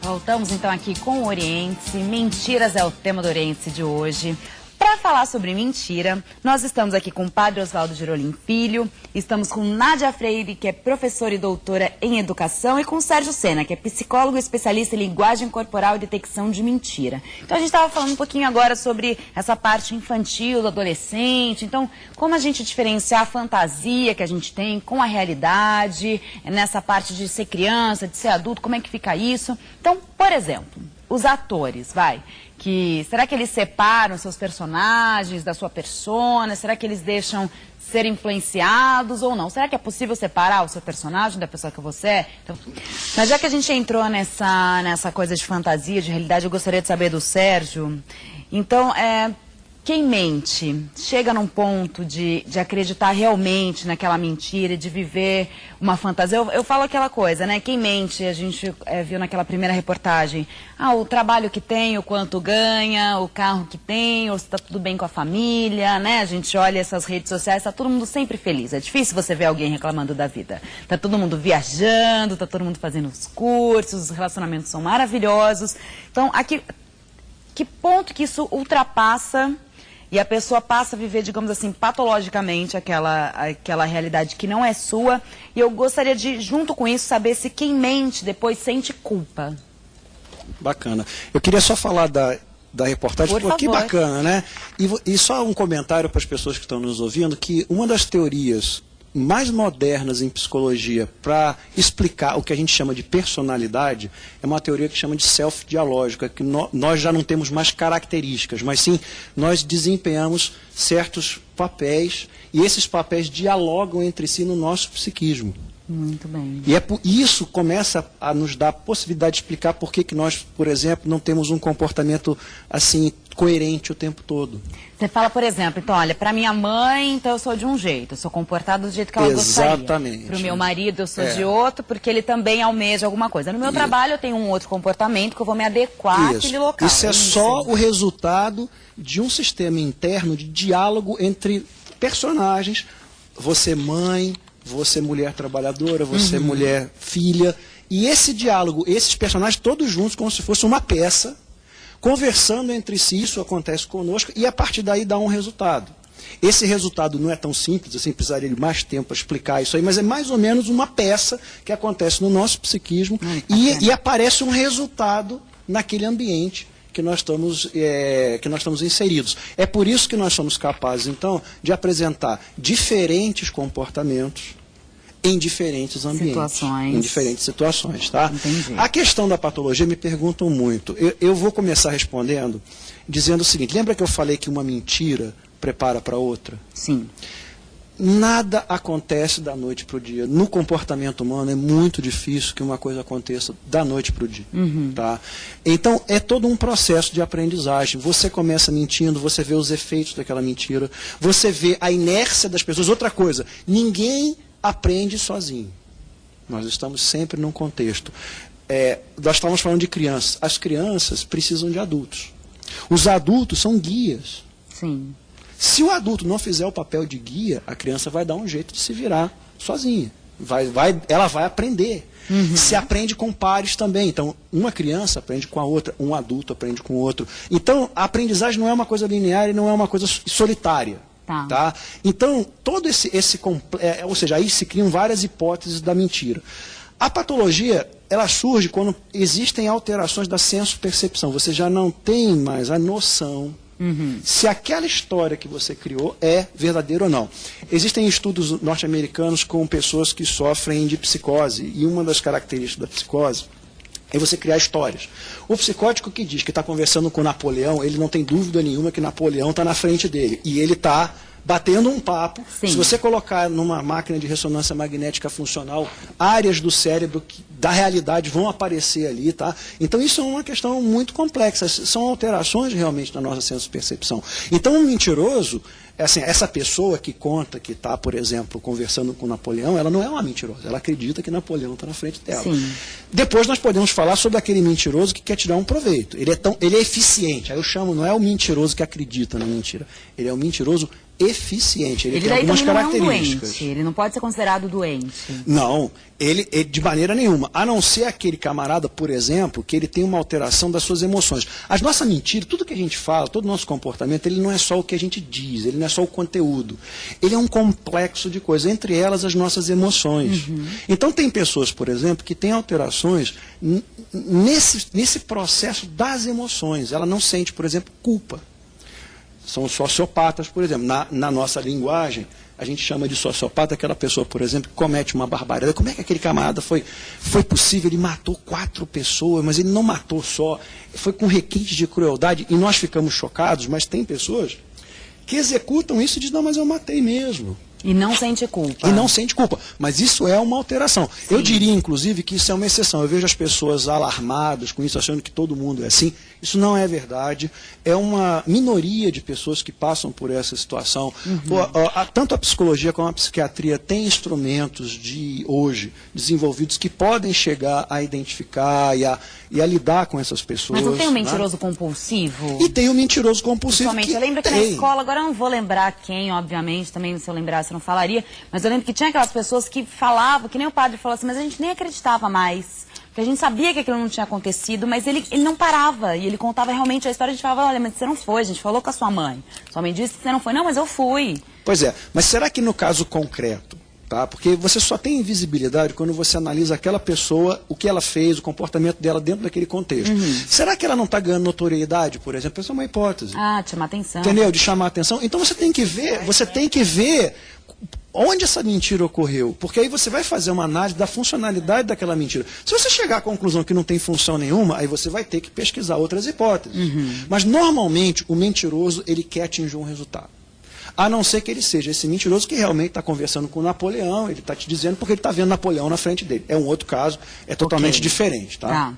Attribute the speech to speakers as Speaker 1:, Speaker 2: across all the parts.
Speaker 1: Voltamos então aqui com o Oriente. Mentiras é o tema do Oriente de hoje. Para falar sobre mentira, nós estamos aqui com o Padre Oswaldo Girolim Filho, estamos com Nádia Freire, que é professora e doutora em educação, e com o Sérgio Sena, que é psicólogo especialista em linguagem corporal e detecção de mentira. Então a gente estava falando um pouquinho agora sobre essa parte infantil, do adolescente, então como a gente diferenciar a fantasia que a gente tem com a realidade, nessa parte de ser criança, de ser adulto, como é que fica isso? Então, por exemplo, os atores, será que eles separam seus personagens da sua persona? Será que eles deixam ser influenciados ou não? Será que é possível separar o seu personagem da pessoa que você é? Então, mas já que a gente entrou nessa coisa de fantasia, de realidade, eu gostaria de saber do Sérgio. Então, quem mente chega num ponto de acreditar realmente naquela mentira e de viver uma fantasia. Eu falo aquela coisa, né? Quem mente, a gente viu naquela primeira reportagem, o trabalho que tem, o quanto ganha, o carro que tem, ou se está tudo bem com a família, né? A gente olha essas redes sociais, está todo mundo sempre feliz. É difícil você ver alguém reclamando da vida. Está todo mundo viajando, está todo mundo fazendo os cursos, os relacionamentos são maravilhosos. Então, aqui, que ponto que isso ultrapassa e a pessoa passa a viver, digamos assim, patologicamente aquela realidade que não é sua. E eu gostaria de, junto com isso, saber se quem mente depois sente culpa.
Speaker 2: Bacana. Eu queria só falar da reportagem, porque que bacana, né? E só um comentário para as pessoas que estão nos ouvindo, que uma das teorias mais modernas em psicologia para explicar o que a gente chama de personalidade é uma teoria que chama de self-dialógica, que nós já não temos mais características, mas sim nós desempenhamos certos papéis e esses papéis dialogam entre si no nosso psiquismo.
Speaker 1: Muito bem.
Speaker 2: E isso começa a nos dar a possibilidade de explicar por que nós, por exemplo, não temos um comportamento assim coerente o tempo todo.
Speaker 1: Você fala, por exemplo, então, olha, para minha mãe, então eu sou de um jeito, eu sou comportada do jeito que ela gostaria. Exatamente. Para o meu marido eu sou de outro, porque ele também almeja alguma coisa. No meu trabalho eu tenho um outro comportamento que eu vou me adequar àquele local.
Speaker 2: Isso é só o resultado de um sistema interno de diálogo entre personagens, você mãe, você mulher trabalhadora, você mulher filha, e esse diálogo, esses personagens todos juntos como se fosse uma peça, conversando entre si, isso acontece conosco, e a partir daí dá um resultado. Esse resultado não é tão simples, assim, precisaria de mais tempo para explicar isso aí, mas é mais ou menos uma peça que acontece no nosso psiquismo e aparece um resultado naquele ambiente que nós estamos inseridos. É por isso que nós somos capazes, então, de apresentar diferentes comportamentos em diferentes ambientes, em diferentes situações, tá?
Speaker 1: Entendi.
Speaker 2: A questão da patologia me perguntam muito. Eu vou começar respondendo dizendo o seguinte, lembra que eu falei que uma mentira prepara para outra?
Speaker 1: Sim.
Speaker 2: Nada acontece da noite para o dia. No comportamento humano é muito difícil que uma coisa aconteça da noite para o dia. Tá? Então é todo um processo de aprendizagem. Você começa mentindo, você vê os efeitos daquela mentira, você vê a inércia das pessoas. Outra coisa, ninguém aprende sozinho. Nós estamos sempre num contexto. Nós estávamos falando de crianças. As crianças precisam de adultos. Os adultos são guias.
Speaker 1: Sim.
Speaker 2: Se o adulto não fizer o papel de guia, a criança vai dar um jeito de se virar sozinha. Ela vai aprender. Se aprende com pares também. Então, uma criança aprende com a outra, um adulto aprende com o outro. Então, a aprendizagem não é uma coisa linear e não é uma coisa solitária. Tá? Então, todo ou seja, aí se criam várias hipóteses da mentira. A patologia, ela surge quando existem alterações da senso-percepção. Você já não tem mais a noção se aquela história que você criou é verdadeira ou não. Existem estudos norte-americanos com pessoas que sofrem de psicose, e uma das características da psicose é você criar histórias. O psicótico que diz que está conversando com Napoleão, ele não tem dúvida nenhuma que Napoleão está na frente dele. E ele está batendo um papo.
Speaker 1: Sim.
Speaker 2: Se você colocar numa máquina de ressonância magnética funcional, áreas do cérebro da realidade vão aparecer ali, tá? Então isso é uma questão muito complexa. São alterações realmente na nossa senso-percepção. Então o mentiroso, assim, essa pessoa que conta que está, por exemplo, conversando com Napoleão, ela não é uma mentirosa, ela acredita que Napoleão está na frente dela.
Speaker 1: Sim.
Speaker 2: Depois nós podemos falar sobre aquele mentiroso que quer tirar um proveito. Ele é eficiente, aí eu chamo, não é o mentiroso que acredita na mentira, ele é o mentiroso eficiente, ele tem algumas características.
Speaker 1: Doente, ele não pode ser considerado doente.
Speaker 2: Não, ele de maneira nenhuma, a não ser aquele camarada, por exemplo, que ele tem uma alteração das suas emoções. As nossas mentiras, tudo que a gente fala, todo o nosso comportamento, ele não é só o que a gente diz, ele não é só o conteúdo. Ele é um complexo de coisas, entre elas as nossas emoções. Então tem pessoas, por exemplo, que têm alterações nesse processo das emoções. Ela não sente, por exemplo, culpa. São sociopatas, por exemplo. Na nossa linguagem, a gente chama de sociopata aquela pessoa, por exemplo, que comete uma barbaridade. Como é que aquele camarada foi possível? Ele matou 4 pessoas, mas ele não matou só. Foi com requinte de crueldade e nós ficamos chocados, mas tem pessoas que executam isso e dizem, não, mas eu matei mesmo.
Speaker 1: E não sente culpa.
Speaker 2: E não sente culpa. Mas isso é uma alteração. Sim. Eu diria, inclusive, que isso é uma exceção. Eu vejo as pessoas alarmadas com isso, achando que todo mundo é assim. Isso não é verdade. É uma minoria de pessoas que passam por essa situação. Tanto a psicologia como a psiquiatria têm instrumentos hoje desenvolvidos que podem chegar a identificar e a lidar com essas pessoas.
Speaker 1: Mas não tem um mentiroso compulsivo?
Speaker 2: E tem o mentiroso compulsivo.
Speaker 1: Eu lembro que na escola, agora eu não vou lembrar quem, obviamente, também se eu lembrasse não falaria, mas eu lembro que tinha aquelas pessoas que falavam, que nem o padre falou assim, mas a gente nem acreditava mais, porque a gente sabia que aquilo não tinha acontecido, mas ele não parava, e ele contava realmente a história, a gente falava, olha, mas você não foi, a gente falou com a sua mãe disse que você não foi, não, mas eu fui.
Speaker 2: Pois é, mas será que no caso concreto, tá? Porque você só tem visibilidade quando você analisa aquela pessoa, o que ela fez, o comportamento dela dentro daquele contexto. Será que ela não está ganhando notoriedade, por exemplo? Essa é uma hipótese.
Speaker 1: Ah, de chamar atenção.
Speaker 2: Entendeu? De chamar atenção. Então você tem que ver onde essa mentira ocorreu, porque aí você vai fazer uma análise da funcionalidade daquela mentira. Se você chegar à conclusão que não tem função nenhuma, aí você vai ter que pesquisar outras hipóteses. Mas normalmente o mentiroso, ele quer atingir um resultado. A não ser que ele seja esse mentiroso que realmente está conversando com Napoleão, ele está te dizendo porque ele está vendo Napoleão na frente dele. É um outro caso, é totalmente diferente, tá?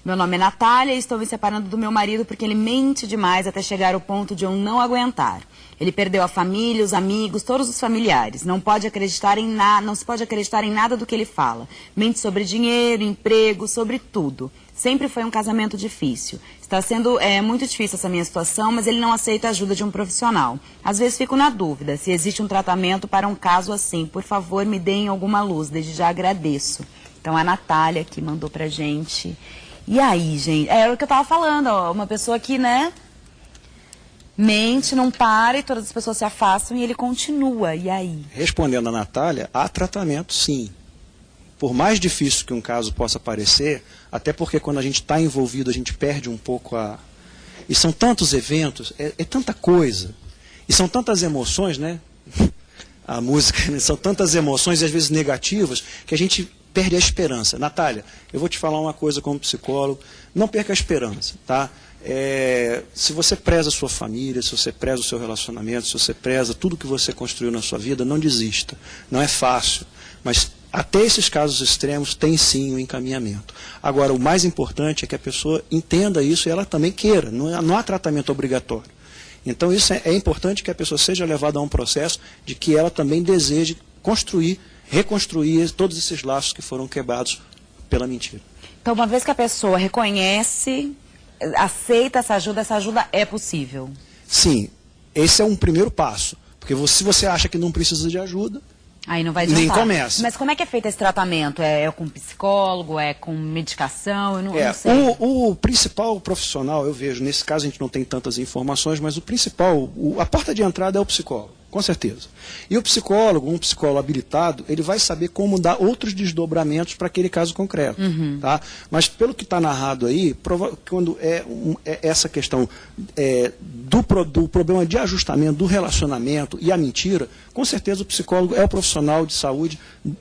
Speaker 1: Meu nome é Natália e estou me separando do meu marido porque ele mente demais até chegar ao ponto de eu não aguentar. Ele perdeu a família, os amigos, todos os familiares. Não se pode acreditar em nada do que ele fala. Mente sobre dinheiro, emprego, sobre tudo. Sempre foi um casamento difícil. Está sendo muito difícil essa minha situação, mas ele não aceita a ajuda de um profissional. Às vezes fico na dúvida se existe um tratamento para um caso assim. Por favor, me deem alguma luz. Desde já agradeço. Então a Natália que mandou pra gente. E aí, gente? Era o que eu tava falando, ó, uma pessoa que, mente, não para e todas as pessoas se afastam e ele continua. E aí? Respondendo
Speaker 2: a Natália, há tratamento sim. Por mais difícil que um caso possa parecer, até porque quando a gente está envolvido a gente perde um pouco E são tantos eventos, é tanta coisa, e são tantas emoções, né? A música, são tantas emoções e às vezes negativas, que a gente perde a esperança. Natália, eu vou te falar uma coisa como psicólogo, não perca a esperança, tá? Se você preza a sua família, se você preza o seu relacionamento, se você preza tudo que você construiu na sua vida, não desista. Não é fácil, mas até esses casos extremos tem sim um encaminhamento. Agora, o mais importante é que a pessoa entenda isso e ela também queira, não há tratamento obrigatório. Então isso é importante que a pessoa seja levada a um processo de que ela também deseje reconstruir todos esses laços que foram quebrados pela mentira.
Speaker 1: Então, uma vez que a pessoa reconhece, aceita essa ajuda é possível?
Speaker 2: Sim, esse é um primeiro passo. Porque se você acha que não precisa de ajuda,
Speaker 1: aí não vai adiantar.
Speaker 2: Nem começa.
Speaker 1: Mas como é que é feito esse tratamento? É com psicólogo? É com medicação? Eu não sei.
Speaker 2: O principal profissional, eu vejo, nesse caso a gente não tem tantas informações, mas o principal, a porta de entrada é o psicólogo. Com certeza. E o psicólogo, um psicólogo habilitado, ele vai saber como dar outros desdobramentos para aquele caso concreto. Tá? Mas pelo que está narrado aí, quando essa questão do problema de ajustamento, do relacionamento e a mentira, com certeza o psicólogo é o profissional de saúde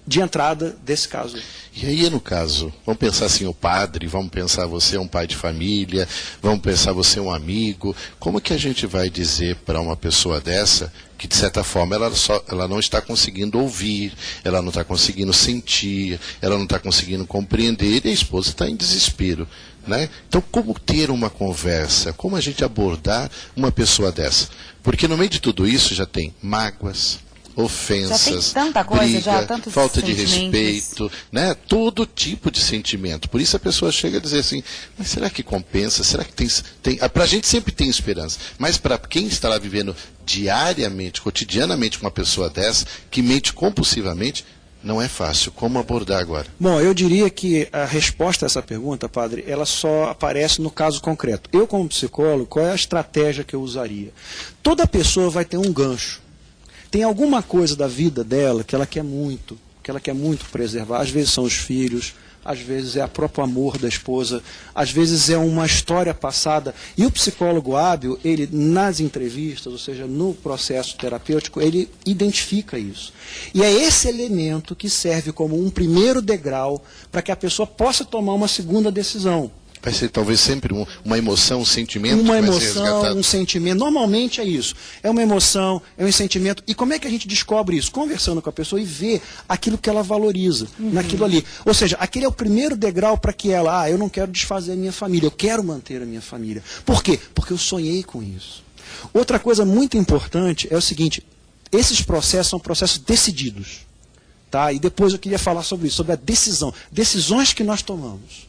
Speaker 2: de entrada desse caso.
Speaker 3: E aí, no caso, vamos pensar assim, o padre, vamos pensar você é um pai de família, vamos pensar você é um amigo, como que a gente vai dizer para uma pessoa dessa que, de certa forma, ela não está conseguindo ouvir, ela não está conseguindo sentir, ela não está conseguindo compreender, e a esposa está em desespero. né? Então, como ter uma conversa? Como a gente abordar uma pessoa dessa? Porque no meio de tudo isso já tem mágoas, ofensas,
Speaker 1: já tem tanta coisa,
Speaker 3: briga,
Speaker 1: já, tantos
Speaker 3: falta de
Speaker 1: sentimentos.
Speaker 3: respeito, né? Todo tipo de sentimento. Por isso a pessoa chega a dizer assim, mas será que compensa? Será que tem... Para a gente sempre tem esperança, mas para quem está lá vivendo diariamente, cotidianamente com uma pessoa dessa, que mente compulsivamente, não é fácil. Como abordar agora?
Speaker 2: Bom, eu diria que a resposta a essa pergunta, padre, ela só aparece no caso concreto. Eu, como psicólogo, qual é a estratégia que eu usaria? Toda pessoa vai ter um gancho. Tem alguma coisa da vida dela que ela quer muito preservar. Às vezes são os filhos, às vezes é o próprio amor da esposa, às vezes é uma história passada. E o psicólogo hábil, ele nas entrevistas, ou seja, no processo terapêutico, ele identifica isso. E é esse elemento que serve como um primeiro degrau para que a pessoa possa tomar uma segunda decisão.
Speaker 3: Vai ser talvez sempre uma emoção, um sentimento?
Speaker 2: Uma
Speaker 3: que vai ser
Speaker 2: emoção,
Speaker 3: resgatado.
Speaker 2: um sentimento. Normalmente é isso. É uma emoção, é um sentimento. E como é que a gente descobre isso? Conversando com a pessoa e vê aquilo que ela valoriza naquilo ali. Ou seja, aquele é o primeiro degrau para que ela, eu não quero desfazer a minha família, eu quero manter a minha família. Por quê? Porque eu sonhei com isso. Outra coisa muito importante é o seguinte, esses processos são processos decididos. Tá? E depois eu queria falar sobre isso, sobre a decisão. Decisões que nós tomamos.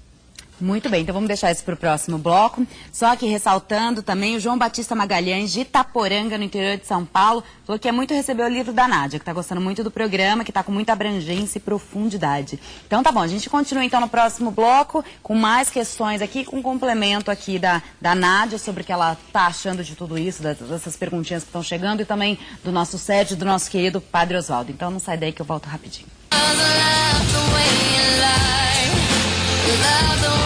Speaker 1: Muito bem, então vamos deixar isso para o próximo bloco. Só que ressaltando também, o João Batista Magalhães, de Itaporanga, no interior de São Paulo, falou que é muito receber o livro da Nádia, que está gostando muito do programa, que está com muita abrangência e profundidade. Então tá bom, a gente continua então no próximo bloco, com mais questões aqui, com um complemento aqui da Nádia, sobre o que ela está achando de tudo isso, dessas perguntinhas que estão chegando, e também do nosso Sérgio, do nosso querido Padre Oswaldo. Então não sai daí que eu volto rapidinho.
Speaker 4: Love the